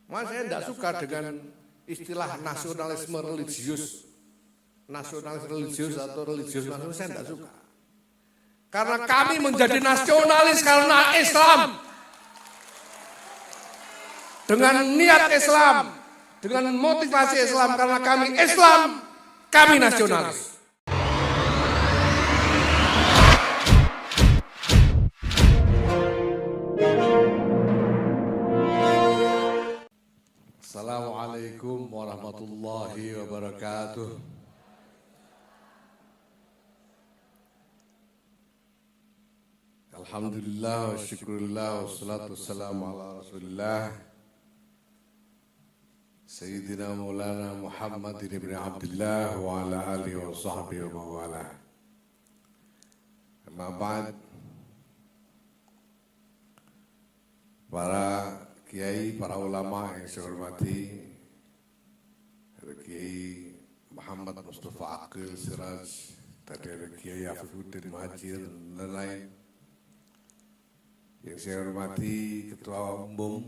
Mas saya tidak suka dengan istilah nasionalisme religius. Nasionalis religius atau religius nasionalis saya tidak suka. Karena kami menjadi nasionalis karena Islam. Dengan niat Islam, dengan motivasi Islam, karena kami Islam, kami nasionalis. Assalamualaikum warahmatullahi wabarakatuh. Alhamdulillah wa syukurillah wa salatu wassalamu ala rasulillah Sayyidina Maulana Muhammad ibn Abdullah wa ala alihi wa sahbihi wa mawala. Amma ba'd. Para kiai, para ulama yang saya hormati, Kiai Muhammad Mustafa Aqil Siraj, tadi ada Kiai Afifuddin Muhajir dan lain. Yang saya hormati Ketua Umum,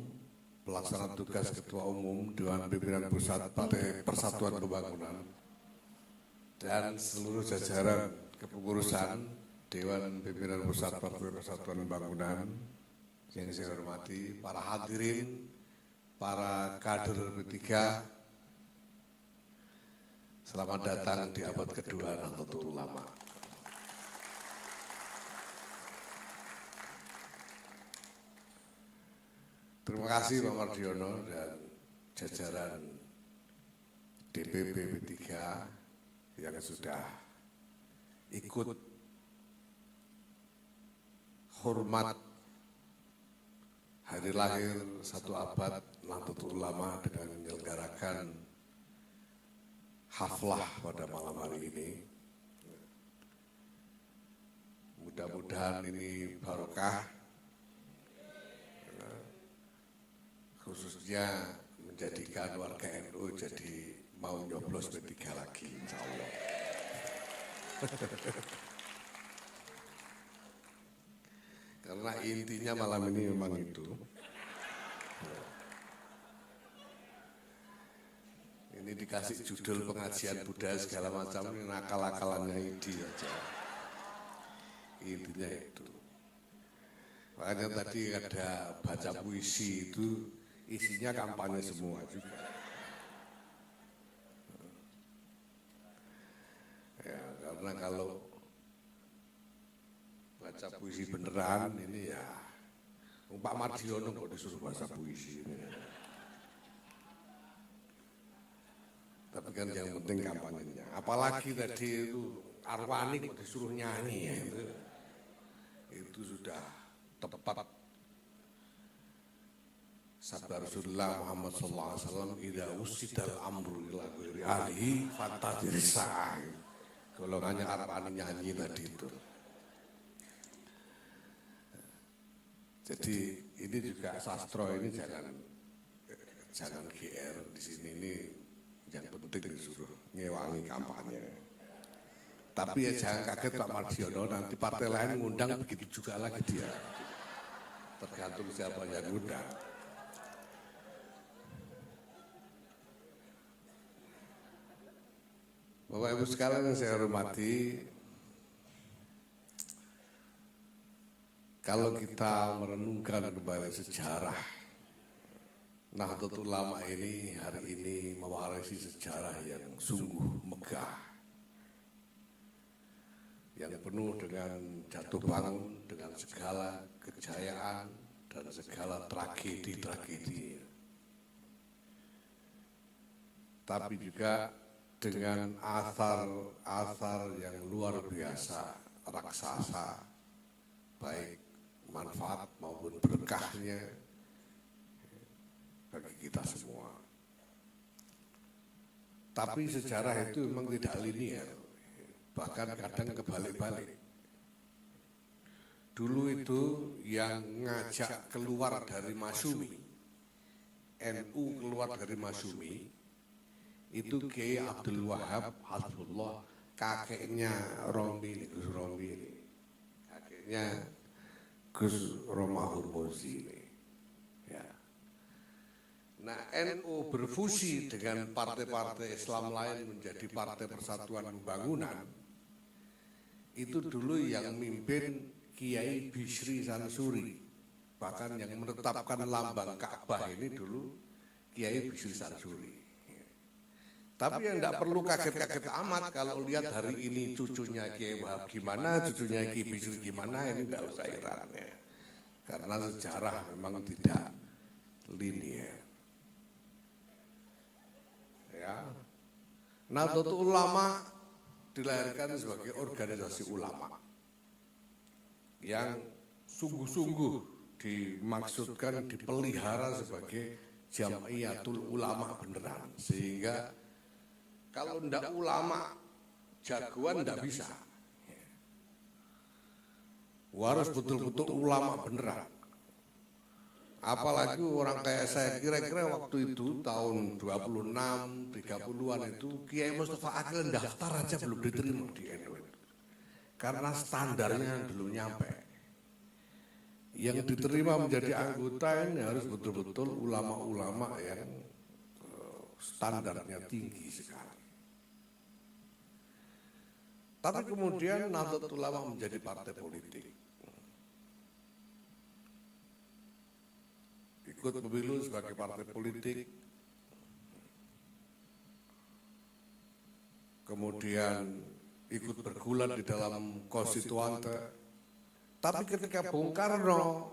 Pelaksana Tugas Ketua Umum Dewan Pimpinan Pusat Partai Persatuan Pembangunan dan seluruh jajaran kepengurusan Dewan Pimpinan Pusat Partai Persatuan Pembangunan. Yang saya hormati para hadirin, para kader P3, selamat datang di abad kedua Nahdlatul Ulama. Terima kasih Pak Mardiono dan jajaran DPP P3 yang sudah ikut hormat hari lahir 1 abad Nahdlatul Ulama dengan menyelenggarakan haflah pada malam hari ini. Mudah-mudahan ini barokah, khususnya menjadikan warga NU jadi mau nyoblos P3 lagi, insya Allah. Karena intinya malam ini memang itu. Ini dikasih judul pengajian budaya segala macam, ini nakal-nakalannya ide aja. Intinya itu. Makanya tadi ada baca puisi itu, isinya kampanye semua juga. Ya, karena kalau baca puisi beneran ini ya Pak Mardiono kok disuruh baca puisi ini. Tapi kan yang penting kampanyenya. Apalagi tadi itu Arwani kok disuruh nyanyi ya, itu sudah tepat. Sabda Rasulullah Muhammad SAW, idza usidal amru ila ghairi ahlihi fatadirsa. Golongannya Arwani nyanyi tadi itu. Jadi ini juga sastro ini jangan GR di sini, ini yang penting disuruh ngewangi kampanye. Tapi ya jangan kaget Pak Mardiono, nanti partai lain ngundang begitu juga lagi dia. Tergantung siapa yang ngundang. Bapak Ibu sekalian yang saya hormati, kalau kita merenungkan kembali sejarah, Nahdlatul Ulama ini hari ini mewarisi sejarah yang sungguh megah, yang penuh dengan jatuh bangun, dengan segala kejayaan dan segala tragedi-tragedi, tapi juga dengan asar-asar yang luar biasa, raksasa, baik manfaat maupun berkahnya bagi kita semua. Tapi sejarah itu memang tidak linear, bahkan kadang kebalik-balik. Dulu itu yang ngajak keluar dari Masyumi, NU keluar dari Masyumi, itu Kiai Abdul Wahab Hasbullah, kakeknya Rombi, Gus Rombi, kakeknya Gus Romahur Muzi. Ya. Nah, NU berfusi dengan partai-partai Islam lain menjadi Partai Persatuan Pembangunan. Itu dulu yang mimpin Kiai Bisri Sansuri. Bahkan yang menetapkan lambang Ka'bah ini dulu Kiai Bisri Sansuri. Tapi yang tidak perlu kaget-kaget amat kalau lihat hari ini cucunya Kiai Wahab gimana, cucunya Kiai Bisri gimana, ini tidak usah heran ya. Karena sejarah memang tidak linear. Ya. Nahdlatul Ulama dilahirkan sebagai organisasi ulama yang sungguh-sungguh dimaksudkan dipelihara sebagai Jamiatul Ulama beneran, sehingga kalau ndak ulama jagoan ndak bisa, harus betul-betul ulama beneran. Apalagi orang kayak saya, kira-kira waktu itu tahun 26, 30-an itu Kiai Mustafa Akil daftar aja belum diterima di NU. Karena standarnya belum nyampe. Yang diterima menjadi anggota ini harus betul-betul ulama-ulama yang standarnya tinggi sekali. Tapi kemudian Nahdlatul Ulama menjadi partai politik. Ikut pemilu sebagai partai politik, kemudian ikut bergulat di dalam konstituante. Tapi ketika Bung Karno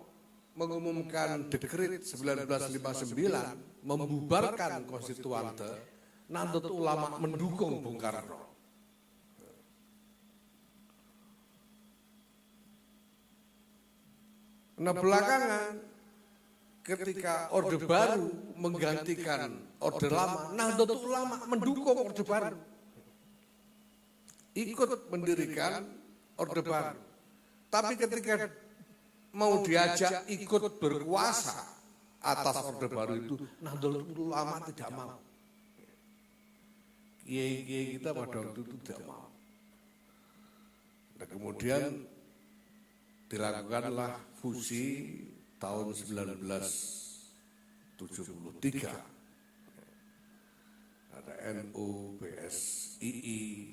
mengumumkan dekret 1959 membubarkan konstituante, Nahdlatul Ulama mendukung Bung Karno. Nah, belakangan ketika Orde Baru menggantikan Orde Lama, Nahdlatul Ulama mendukung Orde Baru, ikut mendirikan Orde Baru. Tapi ketika mau diajak ikut berkuasa atas Orde Baru itu, Nahdlatul Ulama tidak mau. Kiai-kiai kita pada waktu itu tidak mau. Dan kemudian dilakukanlah fusi tahun 1973. Ada NU, PSII,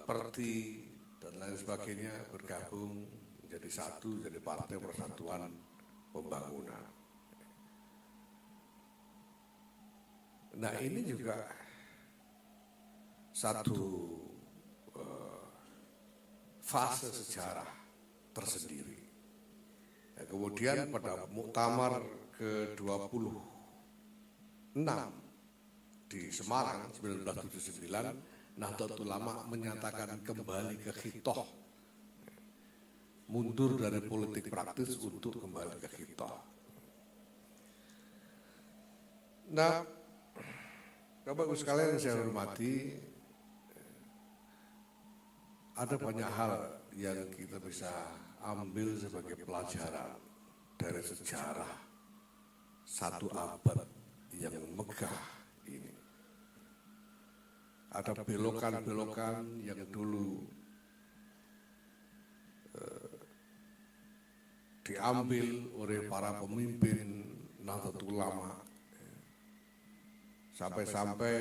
Perti, dan lain sebagainya bergabung menjadi satu, jadi Partai Persatuan Pembangunan. Nah, ini juga satu fase sejarah tersendiri. Ya, kemudian pada Muktamar ke-26 di Semarang 1979, Nahdlatul Ulama menyatakan kembali ke khitoh, mundur dari politik praktis untuk kembali ke khitoh. Nah, Bapak Ibu sekalian yang saya hormati, ada banyak hal yang kita bisa ambil sebagai pelajaran dari sejarah satu abad yang megah ini. Ada belokan-belokan yang dulu diambil oleh para pemimpin Nahdlatul Ulama. Sampai-sampai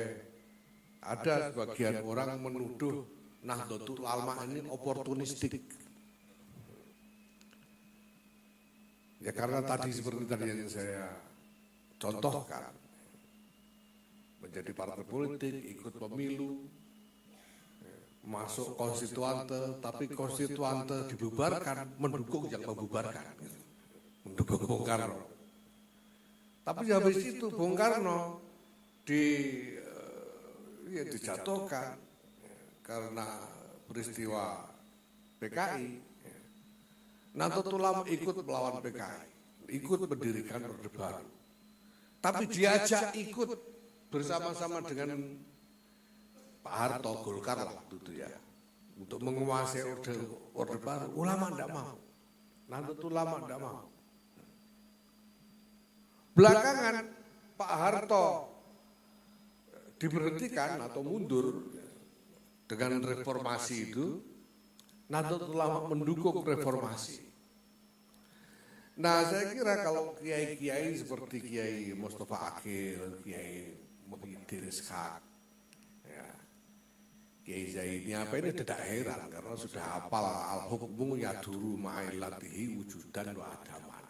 ada sebagian orang menuduh Nahdlatul Ulama ini oportunistik. Ya karena tadi seperti tadi yang saya contohkan, menjadi partai politik, ikut pemilu, masuk konstituante, tapi konstituante dibubarkan, mendukung yang membubarkan, mendukung Bung Karno. Tapi habis itu Bung Karno dijatuhkan karena peristiwa PKI. Nahdlatul Ulama ikut melawan PKI, ikut mendirikan Orde Baru. Tapi diajak ikut bersama-sama dengan Pak Harto, Golkar lah itu ya, untuk menguasai Orde Baru. Ulama tidak mau, Nahdlatul Ulama tidak mau. Belakangan Pak Harto diberhentikan atau mundur dengan reformasi itu, Nahdlatul Ulama mendukung reformasi. Nah, saya kira kalau kiai-kiai seperti Kiai Mustafa Akhil, Kiai Muhyiddin Ishaq, ya, Kiai Zaini apa ini tidak heran karena sudah hafal al-hukmu yaduru ma'ilatihi wujudan wa adaman.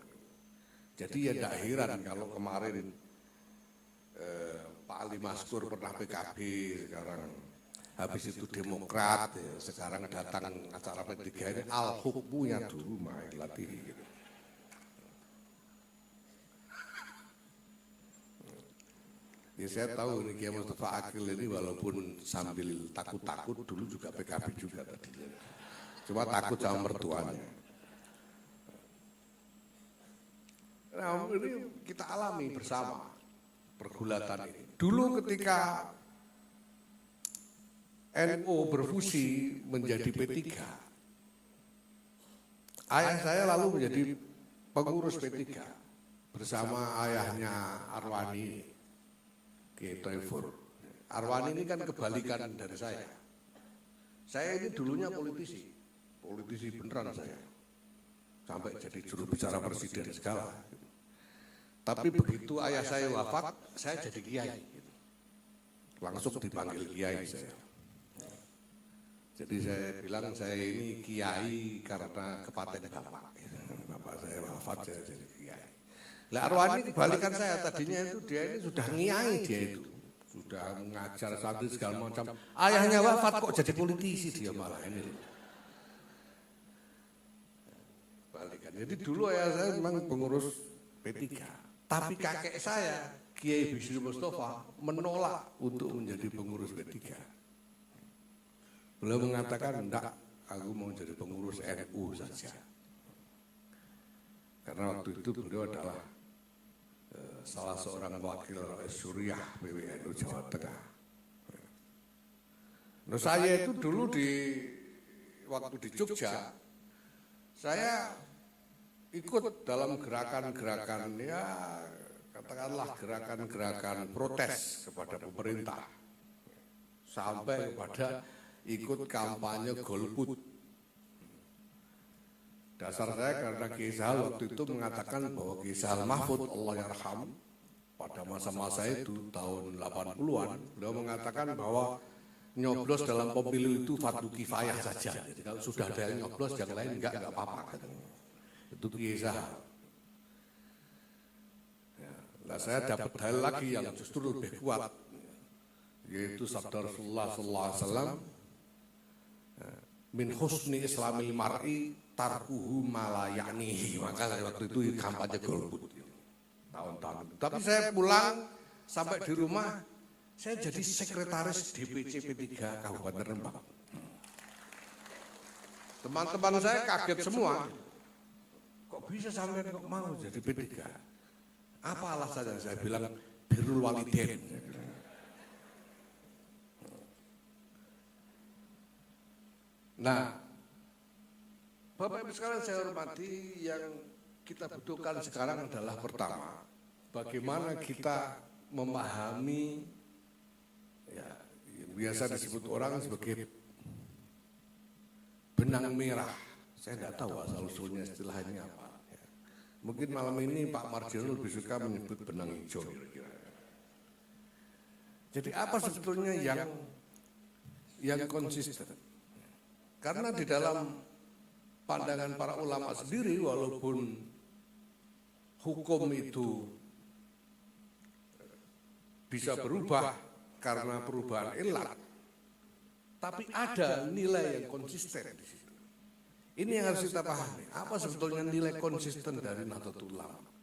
Jadi ya tidak heran kalau kemarin Pak Ali Maskur pernah PKB, sekarang habis itu Demokrat, ya, sekarang datang acara P3 ini al-hukmu yaduru ma'ilatihi. Gitu. Ya saya tahu ini Kiai Mustafa Akhil ini walaupun sambil takut-takut dulu juga PKB juga tadinya. Cuma takut sama mertuanya. Nah ini kita alami bersama pergulatan ini. Dulu ketika NU berfusi menjadi P3, ayah saya lalu menjadi pengurus P3 bersama ayahnya Arwani. Kiai Taifur. Arwani ini kan kebalikan dari saya. Saya ini dulunya politisi beneran saya. Sampai jadi juru bicara presiden segala. Tapi begitu ayah saya wafat, saya jadi kiai. Langsung dipanggil kiai saya. Jadi saya bilang saya ini kiai karena kepaten bapak. Bapak saya wafat, saya jadi kiai. Lah Arwani kebalikan saya, tadinya itu dia ini sudah ngiai, dia itu sudah mengajar santri segala macam. Ayahnya wafat kok jadi politisi dia malah ini. Balikan. Jadi dulu ayah saya memang pengurus P3, tapi kakek saya Kiai Bisri Mustafa menolak untuk menjadi pengurus P3. Beliau mengatakan enggak, aku mau jadi pengurus NU saja. Karena waktu itu beliau adalah salah seorang wakil Suriah PWNU Jawa Tengah. Nah saya itu dulu waktu di Jogja, saya ikut dalam gerakan-gerakan ya katakanlah gerakan-gerakan protes kepada pemerintah, sampai kepada ikut kampanye golput. Dasar saya karena Kiai Sahal waktu itu mengatakan bahwa Kiai Sahal Mahfud Allah yarham pada masa-masa itu tahun 80-an beliau mengatakan bahwa nyoblos dalam pemilu itu fardu kifayah saja. Jadi kalau sudah ada yang nyoblos yang lain enggak apa-apa. Itu Kiai Sahal. Ya, nah saya dapat hal lagi yang justru lebih kuat, yaitu sabda Rasulullah SAW, min husni islamil mar'i tarkuhu malayanihi. Maka saya waktu itu kampanye golput tahun-tahun. Tapi saya pulang sampai di rumah, saya jadi sekretaris DPC P3 Kabupaten Rembang. Teman-teman saya kaget semua. Kok bisa sampai kok mau jadi P3? Apa alasannya? Saya bilang birrul walidain. Nah, Bapak Ibu sekalian saya hormati, yang kita butuhkan sekarang adalah pertama, bagaimana kita memahami ya, yang biasa disebut orang sebagai benang merah. Saya tidak tahu asal usulnya istilahnya apa. Ya. Mungkin malam ini Pak Mardiono lebih suka menyebut benang hijau. Jadi apa sebetulnya yang konsisten? Karena di dalam pandangan para ulama sendiri, walaupun hukum itu bisa berubah karena perubahan ilat, tapi ada nilai yang konsisten di situ. Ini yang harus kita pahami. Apa sebetulnya nilai konsisten dari Nahdlatul Ulama?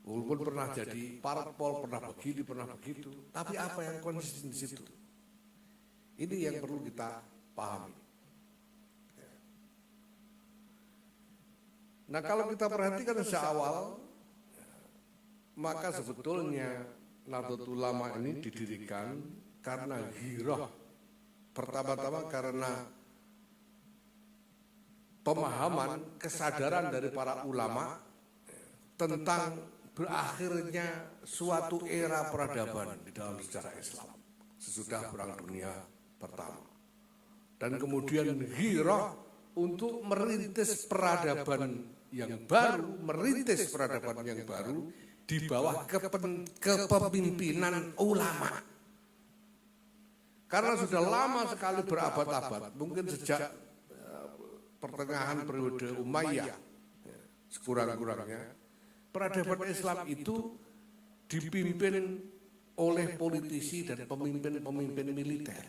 Walaupun pernah jadi parpol, pernah begini, pernah begitu, tapi apa yang konsisten di situ? Ini yang perlu kita pahami. Nah kalau kita perhatikan sejak awal, maka sebetulnya Nahdlatul Ulama ini didirikan karena ghirah. Pertama-tama karena pemahaman, kesadaran dari para ulama tentang berakhirnya suatu era peradaban di dalam sejarah Islam sesudah Perang Dunia Pertama. Dan kemudian ghirah untuk merintis peradaban yang baru, merintis peradaban yang baru di bawah kepemimpinan ulama. Karena sudah lama sekali berabad-abad, mungkin sejak pertengahan periode Umayyah, sekurang-kurangnya, peradaban Islam itu dipimpin oleh politisi dan pemimpin-pemimpin militer.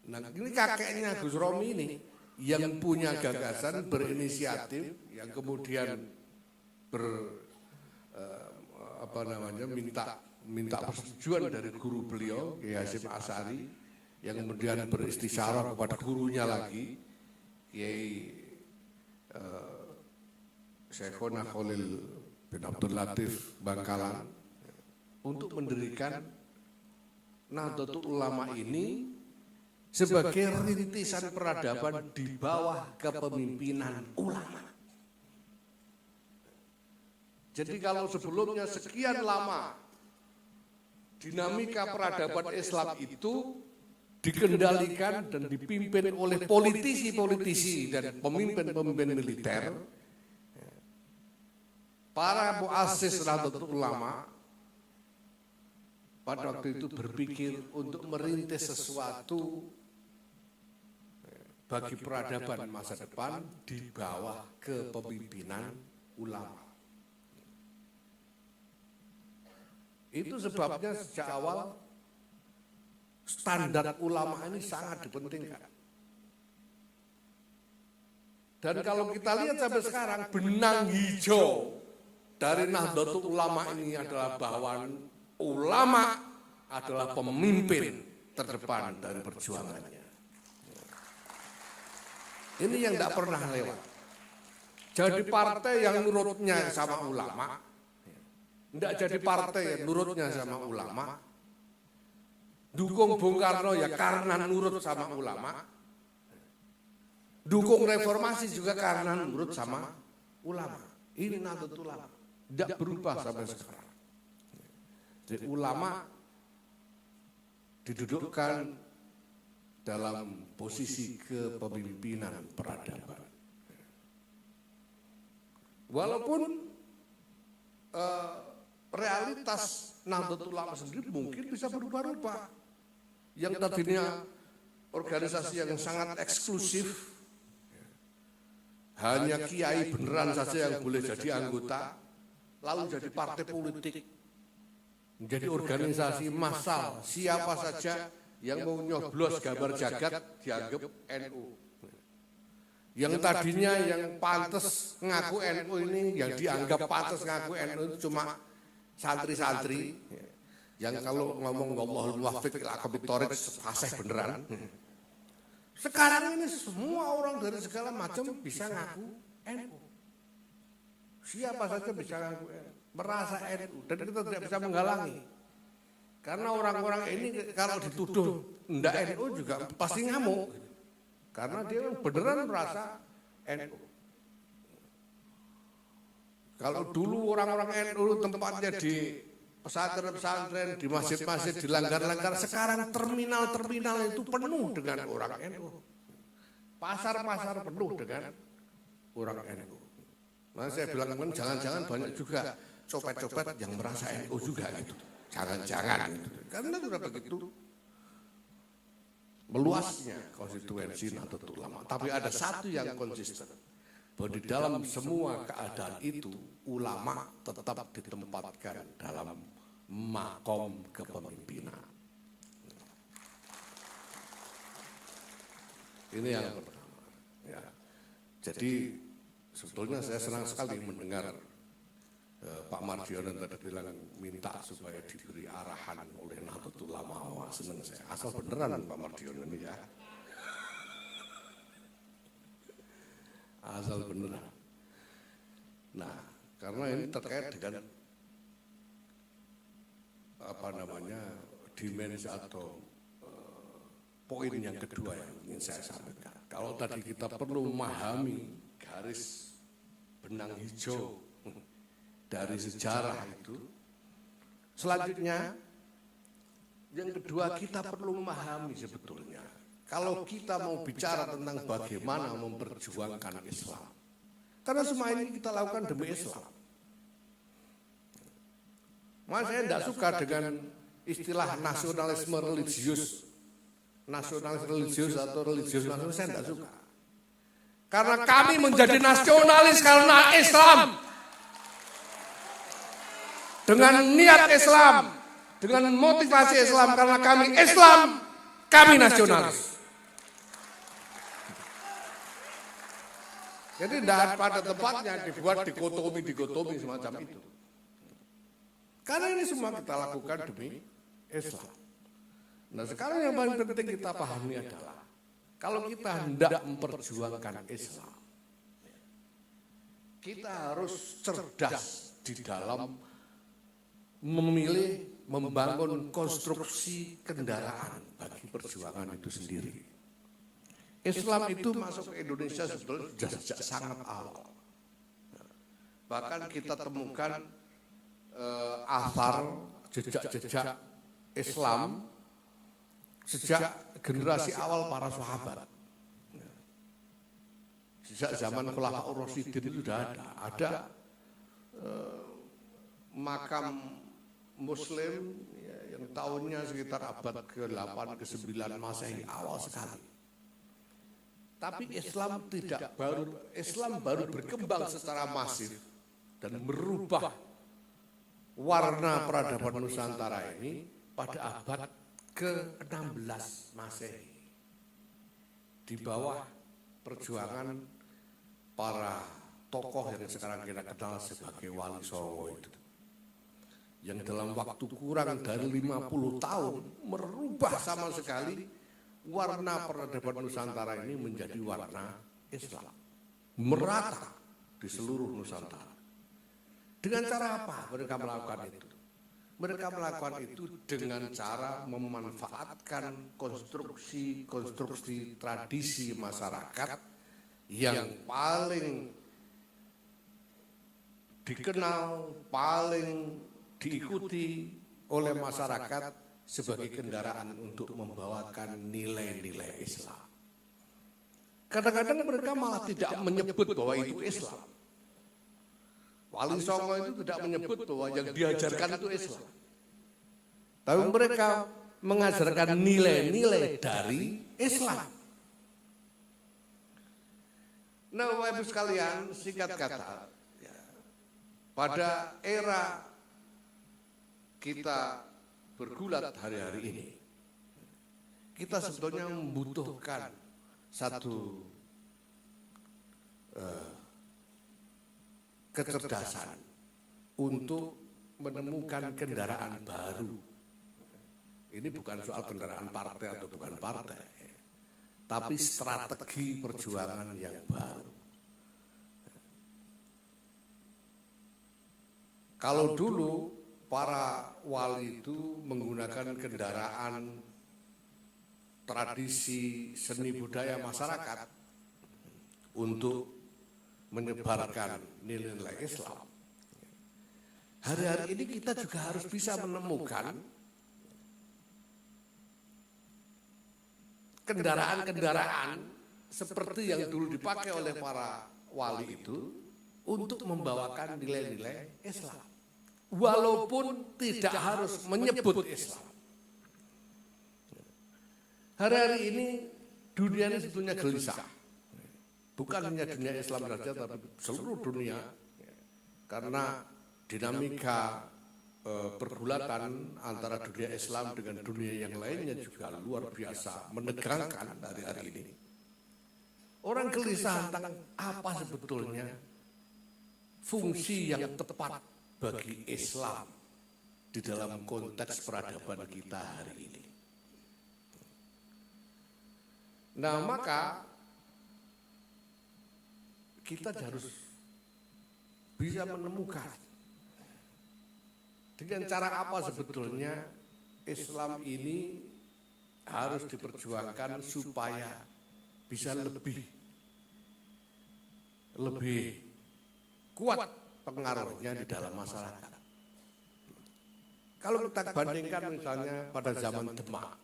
Nah, ini kakeknya Gus Romi ini yang punya gagasan, berinisiatif, yang kemudian minta persetujuan dari guru beliau, Kiai Hasyim Asy'ari, yang kemudian beristisyarah kepada gurunya lagi, Kiai Syekhona Khalil bin Abdul Latif Bangkalan, untuk mendirikan Nahdlatul Ulama ini sebagai rintisan peradaban di bawah kepemimpinan ulama. Jadi kalau sebelumnya sekian lama dinamika peradaban Islam itu dikendalikan dan dipimpin oleh politisi-politisi dan pemimpin-pemimpin militer, para muassis Nahdlatul Ulama pada waktu itu berpikir untuk merintis sesuatu bagi peradaban masa depan di bawah kepemimpinan ulama. Itu sebabnya sejak awal standar ulama ini sangat dipentingkan. Dan kalau kita lihat sampai sekarang, benang hijau dari Nahdlatul Ulama ini adalah bahwa ulama adalah pemimpin terdepan dari perjuangannya. Ini yang tidak pernah lewat. Jadi partai yang nurutnya sama ulama, tidak jadi partai yang nurutnya sama ulama, dukung Bung Karno ya karena nurut sama ulama, dukung reformasi juga karena nurut sama ulama. Ini Nahdlatul Ulama, tidak berubah sampai sekarang. Jadi ulama didudukkan dalam posisi kepemimpinan peradaban. Walaupun realitas Nahdlatul Ulama sendiri mungkin bisa berubah-ubah. Yang tadinya organisasi yang sangat eksklusif, hanya kiai beneran saja yang boleh jadi anggota, lalu jadi partai politik, menjadi organisasi massal, siapa saja yang mau nyoblos gambar jagat dianggap NU. Yang tadinya yang pantas ngaku NU ini, yang dianggap pantas ngaku NU itu cuma santri-santri, yang kalau ngomong Wallahul muwaffiq ila aqwamit thoriq fasih beneran. Sekarang ini semua orang dari segala macam bisa ngaku NU. Siapa saja bisa ngaku NU, merasa NU, dan kita tidak bisa menghalangi. Karena orang-orang ini kalau dituduh enggak NU juga pasti ngamuk. Karena dia beneran merasa NU. Kalau dulu orang-orang NU tempatnya di pesantren-pesantren, di masjid-masjid, di langgar-langgar, sekarang terminal-terminal itu penuh dengan orang NU. Pasar-pasar penuh dengan orang NU. Nah, saya bilang jangan-jangan banyak juga copet-copet yang merasa NU juga gitu. Jangan-jangan gitu. Karena sudah begitu meluasnya konstituensi Nahdlatul Ulama. Tapi ada satu yang konsisten, bahwa di dalam semua keadaan itu ulama tetap ditempatkan dalam makom kepemimpinan. Ini yang pertama. Ya. Jadi sebetulnya saya senang sekali mendengar Pak Mardiono tadi bilang minta supaya diberi arahan oleh Nahdlatul Ulama. Wah, senang saya. Asal beneran Pak Mardiono ini ya. Asal beneran. Nah, karena ini terkait dengan dimensi atau poin yang kedua yang ingin saya sampaikan. Kalau tadi kita perlu memahami garis benang hijau dari sejarah itu, selanjutnya yang kedua kita perlu memahami sebetulnya kalau kita mau bicara tentang bagaimana memperjuangkan Islam. Karena semua ini kita lakukan demi Islam. Mas saya tidak suka dengan istilah nasionalisme religius. Nasionalis religius atau religius nasionalis saya tidak suka. Karena kami menjadi nasionalis karena Islam. Dengan niat Islam, dengan motivasi Islam, karena kami Islam, kami nasionalis. Jadi tidak pada tempatnya dibuat dikotomi semacam itu. Karena ini semua kita lakukan demi Islam. Nah sekarang yang paling penting kita pahami adalah kalau kita hendak memperjuangkan Islam, kita harus cerdas di dalam memilih, membangun konstruksi kendaraan bagi perjuangan itu sendiri. Islam itu masuk ke Indonesia sebetulnya sejak sangat awal. Bahkan kita temukan asar jejak-jejak Islam sejak generasi awal para sahabat. Sejak zaman Khulafaur Rasyidin itu sudah ada makam Muslim yang tahunnya sekitar abad ke-8 ke-9 Masehi awal sekali. Tapi Islam baru berkembang secara masif dan merubah warna peradaban Nusantara ini pada abad ke-16 Masehi. Di bawah perjuangan para tokoh yang sekarang kita kenal sebagai Wali Songo itu. Yang dalam waktu kurang dari 50 tahun merubah sama sekali warna peradaban Nusantara ini menjadi warna Islam. Merata di seluruh Nusantara. Dengan cara apa mereka melakukan itu? Mereka melakukan itu dengan cara memanfaatkan konstruksi tradisi masyarakat yang paling dikenal, paling diikuti oleh masyarakat sebagai kendaraan untuk membawakan nilai-nilai Islam. Kadang-kadang mereka malah tidak menyebut bahwa itu Islam. Wali Songo itu tidak menyebut bahwa yang diajarkan itu Islam. Tapi mereka mengajarkan nilai-nilai dari Islam. Nah, Bapak Ibu sekalian, singkat kata, pada era kita bergulat hari-hari ini, kita sebetulnya membutuhkan satu kecerdasan untuk menemukan kendaraan baru. Ini bukan soal kendaraan partai atau bukan partai, tapi strategi perjuangan yang baru. Kalau dulu para wali itu menggunakan kendaraan tradisi seni budaya masyarakat untuk menyebarkan nilai-nilai Islam. Hari-hari ini kita juga harus bisa menemukan kendaraan-kendaraan seperti yang dulu dipakai oleh para wali itu untuk membawakan nilai-nilai Islam. Walaupun tidak harus menyebut Islam. Hari-hari ini dunia ini sebetulnya gelisah. Bukan hanya dunia Islam saja, tapi seluruh dunia. Karena dinamika pergulatan antara dunia Islam dengan dunia yang lainnya juga luar biasa menegangkan hari-hari ini. Orang gelisah tentang apa sebetulnya fungsi yang tepat bagi Islam di dalam konteks peradaban kita hari ini. Nah, maka kita harus bisa menemukan dengan cara apa sebetulnya Islam ini harus diperjuangkan supaya bisa lebih kuat pengaruhnya di dalam masyarakat. Kalau kita bandingkan misalnya pada zaman Demak,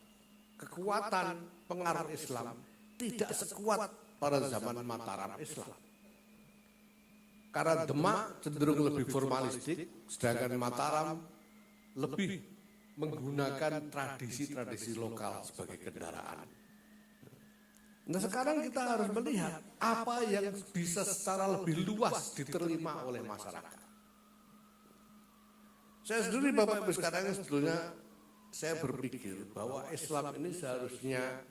kekuatan pengaruh Islam tidak sekuat pada zaman Mataram Islam. Karena Demak cenderung lebih formalistik, sedangkan Mataram lebih menggunakan tradisi-tradisi lokal sebagai kendaraan. Nah sekarang kita harus melihat apa yang bisa secara lebih luas diterima oleh masyarakat. Saya sendiri Bapak Ibu sekarang sebetulnya saya berpikir bahwa Islam ini seharusnya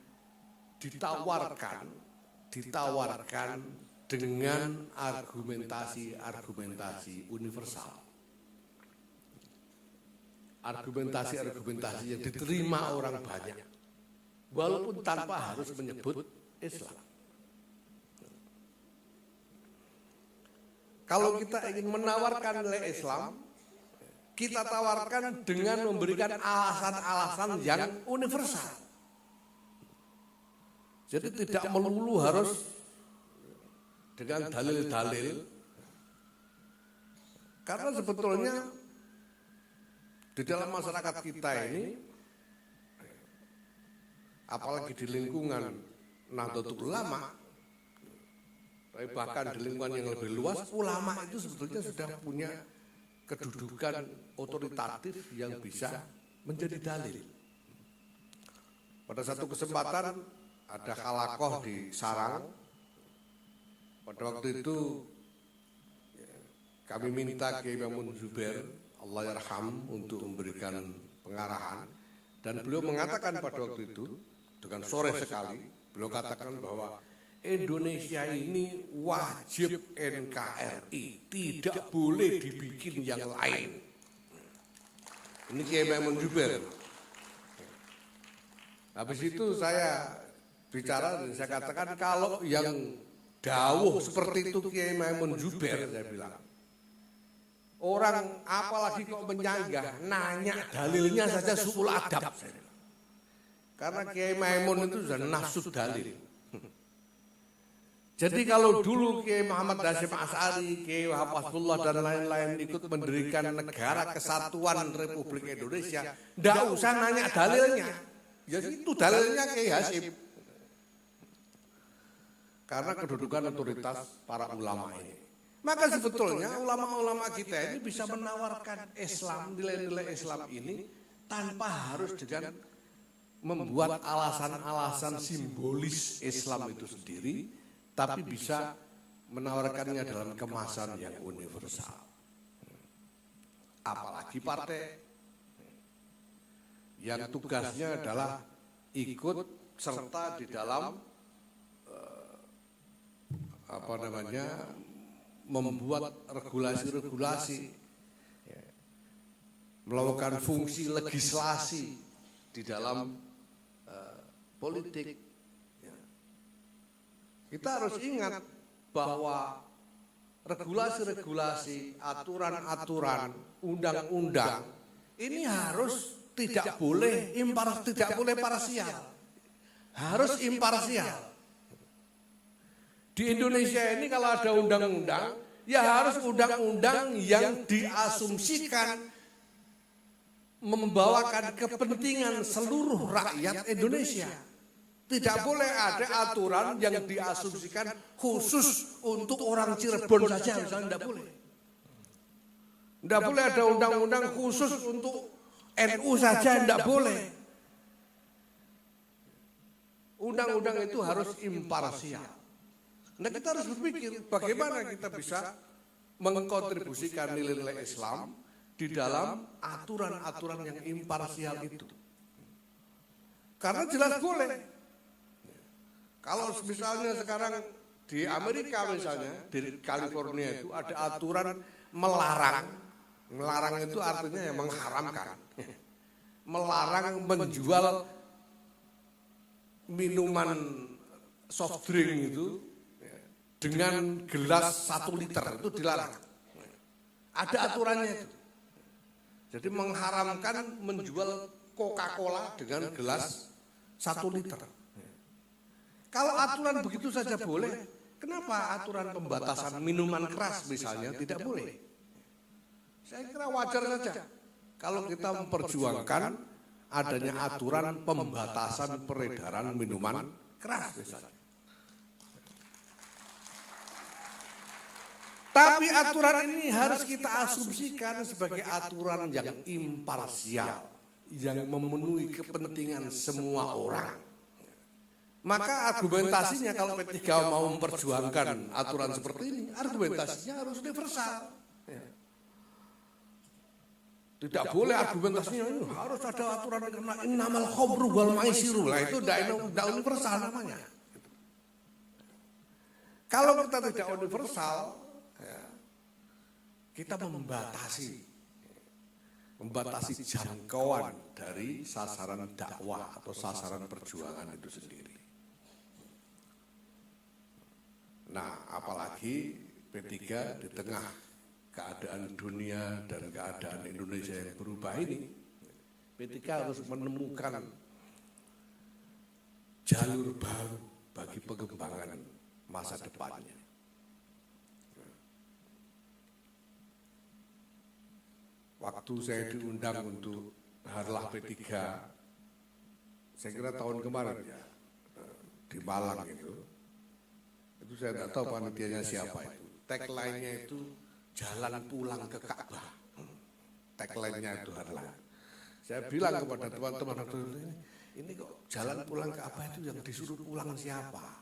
ditawarkan dengan argumentasi universal. Argumentasi yang diterima orang banyak, walaupun tanpa harus menyebut Islam. Kalau kita ingin menawarkan nilai Islam, kita tawarkan dengan memberikan alasan-alasan yang universal. Jadi tidak melulu harus dengan dalil-dalil, karena sebetulnya di dalam masyarakat kita ini, apalagi di lingkungan Nahdlatul Ulama, bahkan di lingkungan yang lebih luas, ulama itu sebetulnya sudah punya kedudukan otoritatif yang bisa menjadi dalil. Pada satu kesempatan ada halakoh di Sarang. Pada waktu itu kami minta Kiai Maimun Zubair, Allah yarham, untuk memberikan pengarahan, dan beliau mengatakan pada waktu itu dengan sore sekali, beliau katakan bahwa Indonesia ini wajib NKRI, tidak boleh dibikin yang lain. Ini Kiai Maimun Zubair. Habis itu saya bicara dan saya katakan, kalau yang dawuh seperti itu Kiai Maimun Zubair, saya bilang, orang apalagi kok menyanggah, nanya dalilnya saja suul adab. Karena Kiai Maimun itu sudah nafsu dalil. Jadi kalau dulu Kiai Muhammad Hasyim Asy'ari, Kiai Hafizullah dan lain-lain ikut mendirikan negara kesatuan Republik Indonesia, tidak usah nanya dalilnya. Ya itu dalilnya Kiai Hasyim. Karena kedudukan otoritas para ulama ini. Maka sebetulnya ulama-ulama kita ini bisa menawarkan Islam, nilai-nilai Islam ini tanpa harus dengan membuat alasan-alasan simbolis Islam itu sendiri, tapi bisa menawarkannya dalam kemasan yang universal. Apalagi partai yang tugasnya adalah ikut serta di dalam membuat regulasi-regulasi, melakukan fungsi legislasi di dalam politik. Kita harus ingat bahwa regulasi-regulasi, aturan-aturan, undang-undang ini harus tidak boleh parsial, harus imparsial. Di Indonesia ini kalau ada undang-undang, ya harus undang-undang yang diasumsikan membawakan kepentingan seluruh rakyat Indonesia. Tidak boleh ada aturan yang diasumsikan khusus untuk orang Cirebon saja, misalnya tidak boleh. Tidak boleh ada undang-undang khusus untuk NU saja, tidak boleh. Undang-undang itu harus imparsial. Nah kita harus berpikir bagaimana kita bisa mengkontribusikan nilai-nilai Islam di dalam aturan-aturan yang imparsial itu. Karena jelas boleh. Kalau misalnya sekarang di Amerika misalnya, di California itu ada aturan melarang. Melarang itu artinya yang mengharamkan. Melarang menjual minuman soft drink itu dengan gelas 1 liter, itu dilarang. Ada aturannya itu. Jadi mengharamkan menjual Coca-Cola dengan gelas 1 liter. Kalau aturan begitu saja boleh, kenapa aturan pembatasan minuman keras misalnya tidak boleh? Saya kira wajar saja kalau kita memperjuangkan adanya aturan pembatasan peredaran minuman keras misalnya. Tapi aturan ini harus kita asumsikan sebagai aturan yang imparsial, yang memenuhi kepentingan semua orang. Maka argumentasinya kalau P3 mau memperjuangkan aturan seperti ini, argumentasinya harus universal. Tidak boleh argumentasinya ini harus ada aturan karena innamal khamru wal maisiru. Lah itu tidak universal namanya. Kalau kita tidak universal, kita membatasi jangkauan dari sasaran dakwah atau sasaran perjuangan itu sendiri. Nah, apalagi P3 di tengah keadaan dunia dan keadaan Indonesia yang berubah ini, P3 harus menemukan jalur baru bagi pengembangan masa depannya. Waktu saya diundang untuk Harlah P3, saya kira tahun kemarin ya, di Malang itu saya tidak tahu panitianya siapa itu. Tagline-nya itu jalan pulang ke Ka'bah. Tagline-nya itu Harlah. Saya bilang kepada teman-teman ini kok jalan pulang ke Ka'bah itu yang disuruh pulang siapa?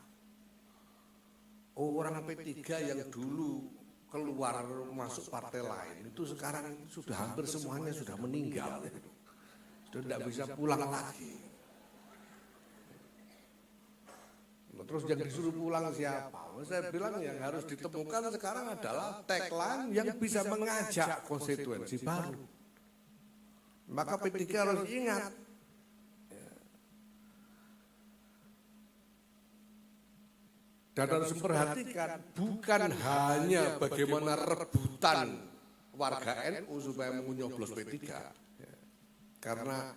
Oh, orang P3 yang dulu keluar masuk partai lain itu sekarang sudah hampir semuanya sudah meninggal. Sudah tidak bisa pulang lagi. Terus yang disuruh pulang siapa? Saya bilang yang harus ditemukan sekarang adalah tagline yang bisa mengajak konstituensi baru. Maka P3 harus ingat, dan harus memperhatikan bukan hanya bagaimana rebutan warga NU supaya menyoblos P3, karena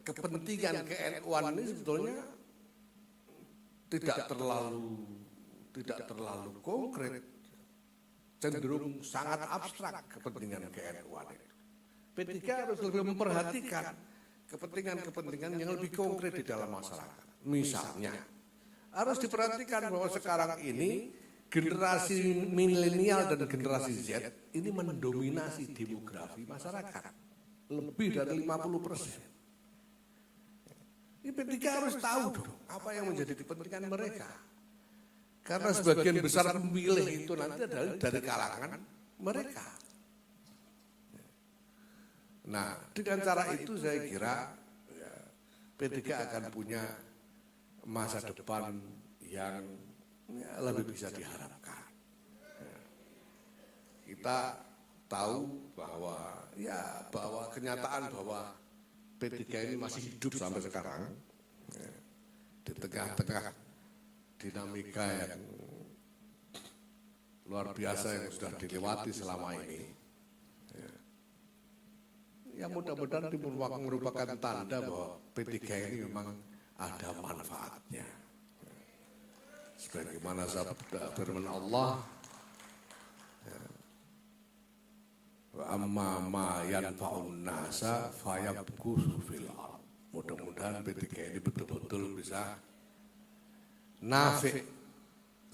kepentingan ke-NU-an ini sebetulnya tidak terlalu konkret, cenderung sangat abstrak kepentingan ke-NU-an itu. P3 harus lebih memperhatikan kepentingan-kepentingan yang lebih konkret di dalam masyarakat. Misalnya, harus diperhatikan bahwa sekarang ini generasi milenial dan generasi Z ini mendominasi demografi masyarakat, lebih dari 50%. P3 harus tahu dong apa yang menjadi kepentingan mereka. Karena sebagian besar pemilih itu nanti adalah dari kalangan mereka. Nah, dengan cara itu saya kira P3 akan punya masa depan yang lebih bisa diharapkan. Kita tahu bahwa kenyataan bahwa P3 ini masih hidup sampai sekarang di tengah-tengah dinamika yang luar biasa yang sudah dilewati selama ini. Ya mudah-mudahan merupakan tanda bahwa P3 ini memang ada manfaatnya. Sebagaimana sabda firman Allah, wa amma ma yanfa'un nasa fayabkusu fil ard. Mudah-mudahan P3 ini betul-betul bisa nafi'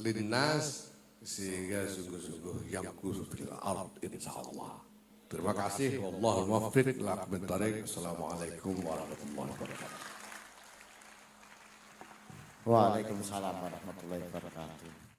linnas sehingga sungguh-sungguh yabkusu fil ard insyaallah. Terima kasih. Wallahul muwaffiq ila aqwamit thoriq. Assalamualaikum warahmatullahi wabarakatuh. Waalaikumsalam warahmatullahi wabarakatuh.